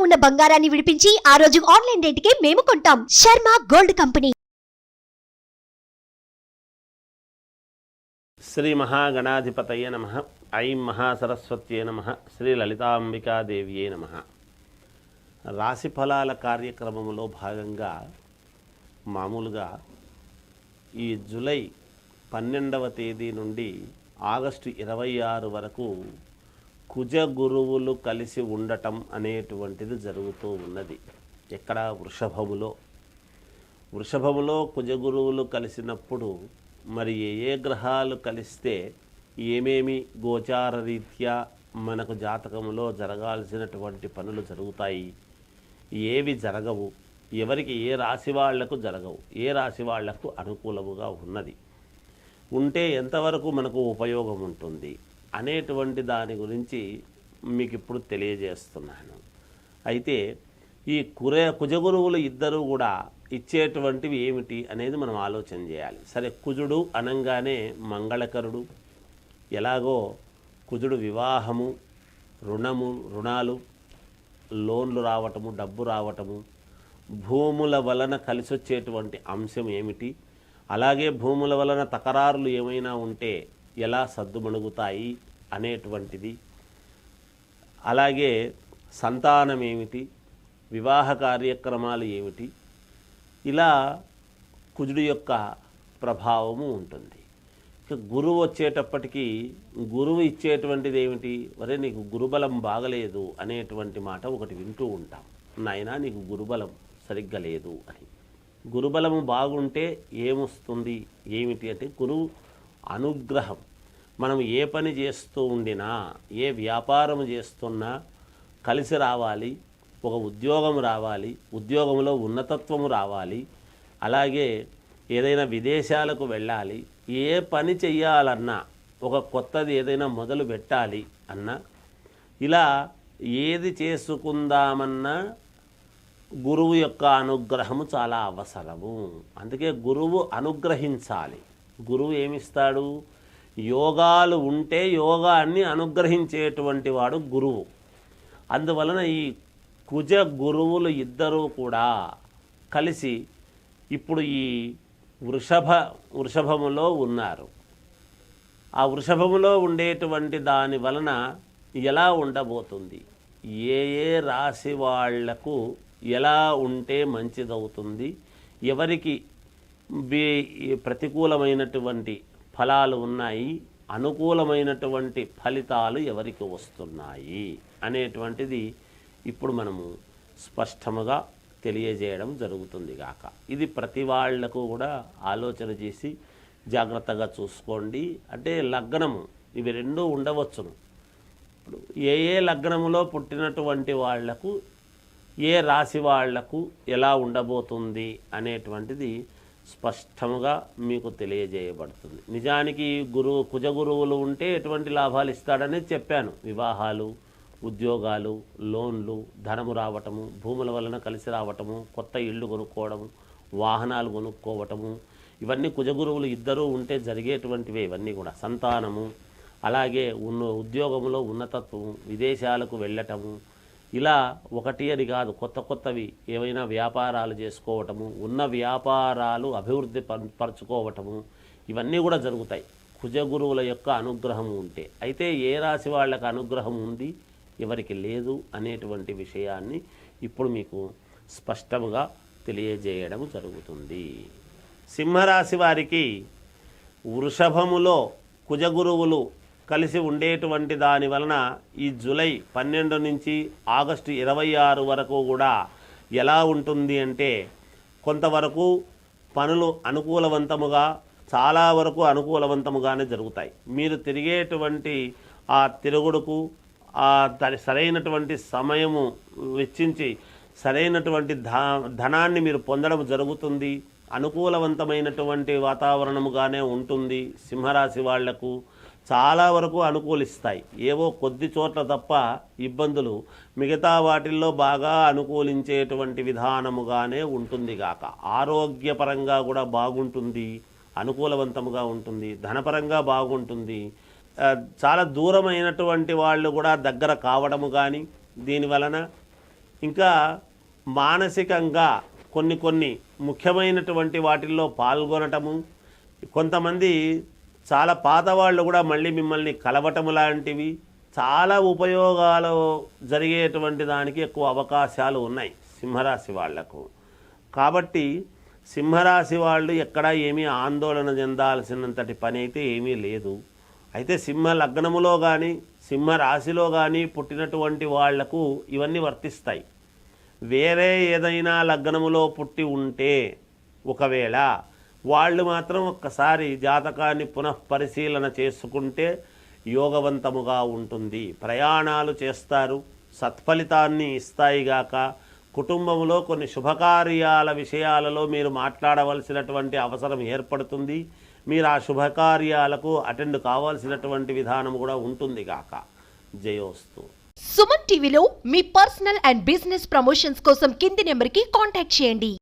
ఉన్న బంగారాన్ని విడిపించి ఆ రోజు ఆన్లైన్ రేటుకే మేము కొంటాం. Sharma gold company. శ్రీ మహాగణాధిపతయ నమః. ఐం మహాసరస్వత్యే నమః. శ్రీ లలితాంబికాదేవియే నమః. రాశి ఫలాల కార్యక్రమంలో భాగంగా మామూలుగా ఈ జూలై 12వ తేదీ నుండి ఆగస్టు 26 వరకు కుజ గురువులు కలిసి ఉండటం అనేటువంటిది జరుగుతూ ఉన్నది. ఎక్కడ? వృషభములో కుజ గురువులు కలిసినప్పుడు మరి ఏ గ్రహాలు కలిస్తే ఏమేమి గోచార రీత్యా మనకు జాతకంలో జరగాల్సినటువంటి పనులు జరుగుతాయి, ఏవి జరగవు, ఎవరికి ఏ రాశి వాళ్లకు జరగవు, ఏ రాశి వాళ్లకు అనుకూలముగా ఉన్నది, ఉంటే ఎంతవరకు మనకు ఉపయోగం ఉంటుంది అనేటువంటి దాని గురించి మీకు ఇప్పుడు తెలియజేస్తున్నాను. అయితే ఈ కుజగురువులు ఇద్దరు కూడా ఇచ్చేటువంటివి ఏమిటి అనేది మనం ఆలోచన చేయాలి. సరే, కుజుడు అనంగానే మంగళకరుడు. ఎలాగో కుజుడు వివాహము, రుణాలు, లోన్లు రావటము, డబ్బు రావటము, భూముల వలన కలిసి వచ్చేటువంటి అంశం ఏమిటి, అలాగే భూముల వలన తకరారులు ఏమైనా ఉంటే ఎలా సద్దుమణుగుతాయి అనేటువంటిది, అలాగే సంతానం ఏమిటి, వివాహ కార్యక్రమాలు ఏమిటి, ఇలా కుజుడు యొక్క ప్రభావము ఉంటుంది. ఇక గురువు వచ్చేటప్పటికీ గురువు ఇచ్చేటువంటిది ఏమిటి? వరే నీకు గురుబలం బాగలేదు అనేటువంటి మాట ఒకటి వింటూ ఉంటాం. నాయనా నీకు గురుబలం సరిగ్గా లేదు అని. గురుబలము బాగుంటే ఏమొస్తుంది ఏమిటి అంటే గురువు అనుగ్రహం. మనం ఏ పని చేస్తూ ఉండినా, ఏ వ్యాపారం చేస్తున్నా కలిసి రావాలి, ఒక ఉద్యోగం రావాలి, ఉద్యోగంలో ఉన్నతత్వము రావాలి, అలాగే ఏదైనా విదేశాలకు వెళ్ళాలి, ఏ పని చెయ్యాలన్నా, ఒక కొత్తది ఏదైనా మొదలు పెట్టాలి అన్నా, ఇలా ఏది చేసుకుందామన్నా గురువు యొక్క అనుగ్రహము చాలా అవసరము. అందుకే గురువు అనుగ్రహించాలి. గురువు ఏమిస్తాడు? యోగాలు ఉంటే యోగాన్ని అనుగ్రహించేటువంటి వాడు గురువు. అందువలన ఈ కుజ గురువులు ఇద్దరూ కూడా కలిసి ఇప్పుడు ఈ వృషభములో ఉన్నారు. ఆ వృషభములో ఉండేటువంటి దాని వలన ఎలా ఉండబోతుంది, ఏ రాశి వాళ్లకు ఎలా ఉంటే మంచిదవుతుంది, ఎవరికి ప్రతికూలమైనటువంటి ఫలాలు ఉన్నాయి, అనుకూలమైనటువంటి ఫలితాలు ఎవరికి వస్తున్నాయి అనేటువంటిది ఇప్పుడు మనము స్పష్టముగా తెలియజేయడం జరుగుతుంది గాక. ఇది ప్రతి వాళ్లకు కూడా ఆలోచన చేసి జాగ్రత్తగా చూసుకోండి. అంటే లగ్నము ఇవి రెండూ ఉండవచ్చును. ఇప్పుడు ఏ లగ్నములో పుట్టినటువంటి వాళ్లకు, ఏ రాశి వాళ్లకు ఎలా ఉండబోతుంది అనేటువంటిది స్పష్టముగా మీకు తెలియజేయబడుతుంది. నిజానికి కుజగురువులు ఉంటే ఎటువంటి లాభాలు ఇస్తాడని చెప్పాను. వివాహాలు, ఉద్యోగాలు, లోన్లు, ధనము రావటము, భూముల వలన కలిసి రావటము, కొత్త ఇళ్ళు కొనుక్కోవడము, వాహనాలు కొనుక్కోవటము, ఇవన్నీ కుజగురువులు ఇద్దరూ ఉంటే జరిగేటువంటివే. ఇవన్నీ కూడా సంతానము, అలాగే ఉద్యోగంలో ఉన్నతత్వము, విదేశాలకు వెళ్ళటము, ఇలా ఒకటి అని కాదు, కొత్తవి ఏవైనా వ్యాపారాలు చేసుకోవటము, ఉన్న వ్యాపారాలు అభివృద్ధి పరచుకోవటము, ఇవన్నీ కూడా జరుగుతాయి కుజగురువుల యొక్క అనుగ్రహం ఉంటే. అయితే ఏ రాశి వాళ్ళకి అనుగ్రహం ఉంది, ఎవరికి లేదు అనేటువంటి విషయాన్ని ఇప్పుడు మీకు స్పష్టంగా తెలియజేయడం జరుగుతుంది. సింహరాశి వారికి వృషభములో కుజగురువులు కలిసి ఉండేటువంటి దాని వలన ఈ జూలై 12 నుంచి ఆగస్టు 26 వరకు కూడా ఎలా ఉంటుంది అంటే, కొంతవరకు పనులు అనుకూలవంతముగా, చాలా వరకు అనుకూలవంతముగానే జరుగుతాయి. మీరు తిరిగేటువంటి ఆ తిరుగుడుకు సరైనటువంటి సమయము వెచ్చించి సరైనటువంటి ధనాన్ని మీరు పొందడం జరుగుతుంది. అనుకూలవంతమైనటువంటి వాతావరణముగానే ఉంటుంది. సింహరాశి వాళ్లకు చాలా వరకు అనుకూలిస్తాయి. ఏవో కొద్ది చోట్ల తప్ప ఇబ్బందులు, మిగతా వాటిల్లో బాగా అనుకూలించేటువంటి విధానముగానే ఉంటుంది గాక. ఆరోగ్యపరంగా కూడా బాగుంటుంది, అనుకూలవంతముగా ఉంటుంది, ధనపరంగా బాగుంటుంది. చాలా దూరమైనటువంటి వాళ్ళు కూడా దగ్గర కావడము కానీ, దీనివలన ఇంకా మానసికంగా కొన్ని ముఖ్యమైనటువంటి వాటిల్లో పాల్గొనటము, కొంతమంది చాలా పాత వాళ్ళు కూడా మళ్ళీ మిమ్మల్ని కలవటము లాంటివి చాలా ఉపయోగాలు జరిగేటువంటి దానికి ఎక్కువ అవకాశాలు ఉన్నాయి సింహరాశి వాళ్లకు. కాబట్టి సింహరాశి వాళ్ళు ఎక్కడా ఏమీ ఆందోళన చెందాల్సినంతటి పని అయితే ఏమీ లేదు. అయితే సింహ లగ్నములో కానీ సింహరాశిలో కానీ పుట్టినటువంటి వాళ్లకు ఇవన్నీ వర్తిస్తాయి. వేరే ఏదైనా లగ్నములో పుట్టి ఉంటే ఒకవేళ వాళ్ళు మాత్రం ఒక్కసారి జాతకాన్ని పునఃపరిశీలన చేసుకుంటే యోగవంతముగా ఉంటుంది. ప్రయాణాలు చేస్తారు, సత్ఫలితాన్ని ఇస్తాయిగాక. కుటుంబంలో కొన్ని శుభకార్యాల విషయాలలో మీరు మాట్లాడవలసినటువంటి అవసరం ఏర్పడుతుంది. మీరు ఆ శుభకార్యాలకు అటెండ్ కావాల్సినటువంటి విధానం కూడా ఉంటుంది గాక. జయోస్తు. సుమన్ టీవీలో మీ పర్సనల్ అండ్ బిజినెస్ ప్రమోషన్స్ కోసం కింది నెంబర్కి కాంటాక్ట్ చేయండి.